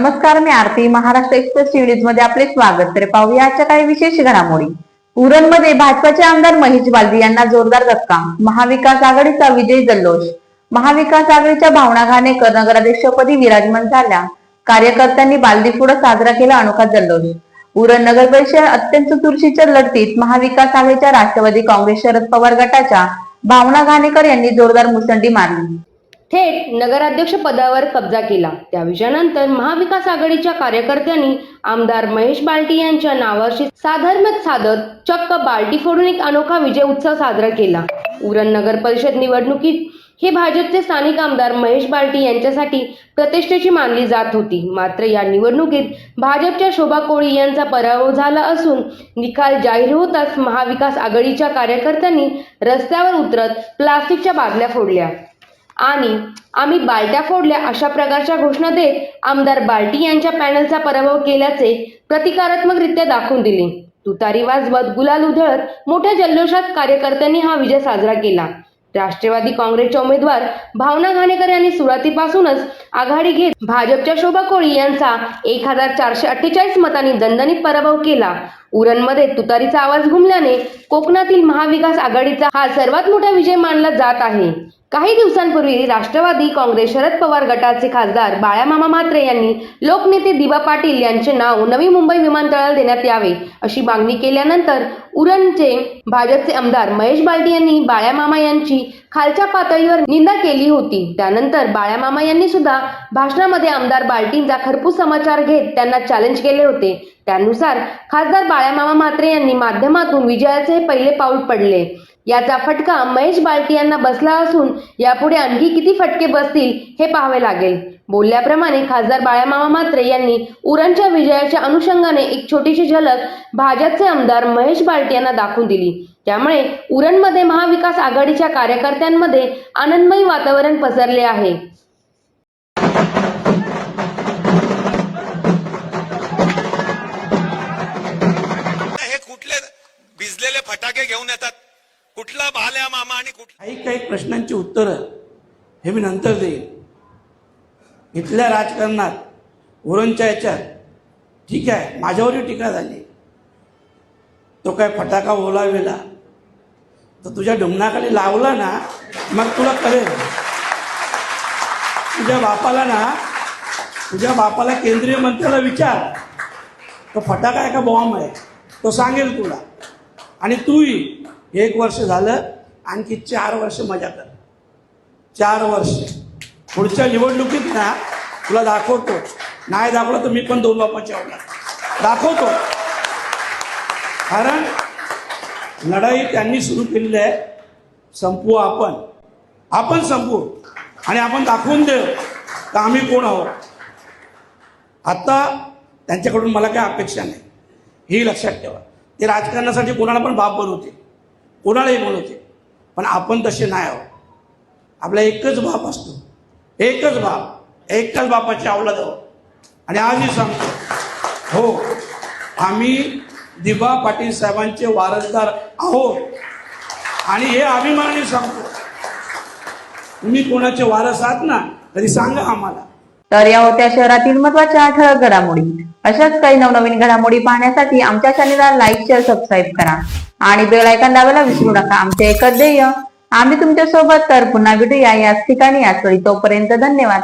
नमस्कार, मी आरती. Maharashtra express news मध्ये आपले स्वागत. तर पाहूया आजच्या काही विशेष घडामोडी. उरणमध्ये भाजपाचे आमदार महेश बालदी यांना जोरदार धक्का. महाविकास आघाडीचा विजय जल्लोष. महाविकास आघाडीच्या भावना घाणेकर नगराध्यक्षपदी विराजमान झाल्या. कार्यकर्त्यांनी बालदी पुढे साजरा केला अनोखा जल्लोष. उरण नगर परिषद अत्यंत चुरशीच्या लढतीत महाविकास आघाडीच्या राष्ट्रवादी काँग्रेस शरद पवार गटाच्या भावना घाणेकर यांनी जोरदार मुसंडी मारली. थेट नगराध्यक्ष पदावर कब्जा केला. त्या विजयानंतर महाविकास आघाडीच्या कार्यकर्त्यांनी आमदार महेश बालदी यांच्या नावाशी साधर्म्य साधत चक्क बालदी फोडून एक अनोखा विजय उत्सव साजरा केला. उरण नगर परिषद निवडणुकीत हे भाजपचे स्थानिक आमदार महेश बालदी यांच्यासाठी प्रतिष्ठेची मानली जात होती. मात्र या निवडणुकीत भाजपच्या शोभा कोळी यांचा पराभव झाला असून निकाल जाहीर होताच महाविकास आघाडीच्या कार्यकर्त्यांनी रस्त्यावर उतरत प्लास्टिकच्या बादल्या फोडल्या आणि आम्ही बालट्या फोडल्या अशा प्रकारच्या घोषणा देत आमदार बालदी यांच्या पॅनलचा पराभव केल्याचे प्रतिकारात्मकरित्या दाखवून दिले. तुतारी वाजवत, गुलाल उधळत मोठ्या जल्लोषात कार्यकर्त्यांनी हा विजय साजरा केला. राष्ट्रवादी काँग्रेसच्या उमेदवार भावना घाणेकर यांनी सुरुवातीपासूनच आघाडी घेत भाजपच्या शोभा कोळी यांचा 1448 मतांनी दणदणीत पराभव केला. उरणमध्ये तुतारीचा आवाज घुमल्याने कोकणातील महाविकास आघाडीचा हा सर्वात मोठा विजय मानला जात आहे. काही दिवसांपूर्वी राष्ट्रवादी काँग्रेस शरद पवार गटाचे खासदार बाळामामा म्हात्रे यांनी लोकनेते दिवा पाटील यांचे नाव नवी मुंबई विमानतळाला देण्यात यावे अशी मागणी केल्यानंतर उरणचे भाजपचे आमदार महेश बालदी यांनी बाळामामा यांची खालच्या पातळीवर निंदा केली होती. त्यानंतर बाळामामा यांनी सुद्धा भाषणामध्ये आमदार बालदींचा खरपूस समाचार घेत त्यांना चॅलेंज केले होते. त्यानुसार खासदार बाळामामा म्हात्रे यांनी माध्यमातून विजयाचे हे पहिले पाऊल पडले. याचा फटका महेश बालदी यांना बसला असून यापुढे आणखी किती फटके बसतील हे पाहावे लागेल. बोलल्याप्रमाणे खासदार बाळामामा म्हात्रे यांनी उरणच्या विजयाच्या अनुषंगाने एक छोटीशी झलक भाजपचे आमदार महेश बालदी यांना दाखवून दिली. त्यामुळे उरणमध्ये महाविकास आघाडीच्या कार्यकर्त्यांमध्ये आनंदमयी वातावरण पसरले आहे. हे कुठले भिजलेले फटाके घेऊन येतात, कुठला भाल्या मामा आणि काही प्रश्नांची उत्तरं हे मी नंतर देईन. इथल्या राजकारणात उरणच्या याच्यात ठीक आहे, माझ्यावरही टीका झाली. तो काय फटाका ओलावेला तर तुझ्या डुमणाखाली लावला ना, मग तुला कळेल. तुझ्या बापाला केंद्रीय मंत्र्याला विचार, तो फटाका आहे का बॉम्ब आहे, तो सांगेल तुला. आणि तूही 1 वर्ष झालं, आणखी 4 वर्ष मजा कर. 4 वर्ष पुढच्या निवडणुकीत ना तुला दाखवतो. नाही दाखवलं तर मी पण 2 बापाची औलाद दाखवतो. कारण लढाई त्यांनी सुरू केलेली आहे. संपवू आपण संपवू आणि आपण दाखवून देऊ तर आम्ही कोण आहोत. आता त्यांच्याकडून मला काही अपेक्षा नाही, ही लक्षात ठेवा. ते राजकारणासाठी कोणाला पण बाप बनवते, कोणालाही बनवते, पण आपण तसे नाही आहोत. आपला एकच बाप असतो, एकच बाप, एकाच बापाची औलाद आहोत. आणि आजही सांगतो, हो, आम्ही दिबा पाटील साहेबांचे वारसदार आहोत. आणि हे अभिमानाने सांगतो. तुम्ही कोणाचे वारस आहात ना, तरी सांगा आम्हाला. तर या होत्या शहरातील महत्त्वाच्या ठळक घडामोडी. अशाच काही नवनवीन घडामोडी पाहण्यासाठी आमच्या चॅनेलला लाईक, शेअर, सबस्क्राईब करा आणि बेल आयकॉन दाबायला विसरू नका. आमचे एकच ध्येय, आम्ही तुमच्या सोबत. तर पुन्हा भेटूया याच ठिकाणी, याच वेळी. तोपर्यंत धन्यवाद.